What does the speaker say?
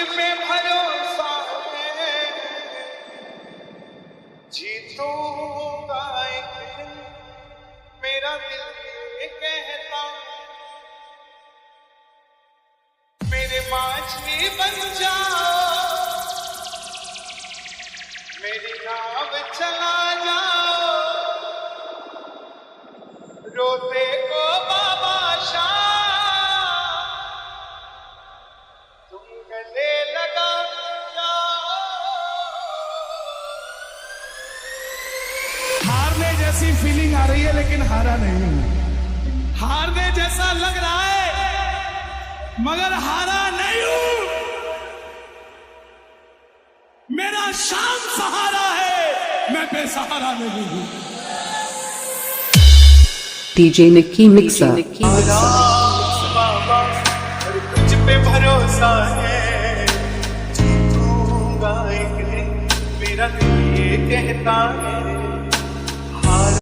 पे भरोसा है, जीतूंगा एक दिन, मेरा दिल ये कहता, मेरे माझी बन जाओ, मेरी नाव चला जाओ, रोते को बाबा शाह, तुम गले लगा जाओ। हारने जैसी फीलिंग आ रही है लेकिन हारा नहीं हूं। हारने जैसा लग रहा है मगर हारा नहीं हूं। मेरा शाम सहारा है, मैं बेसहारा नहीं हूं। DJ Nikki Mixer. बाबा और तुझ पे भरोसा है, जीतूंगा एक दिन, मेरा दिल ये कहता है।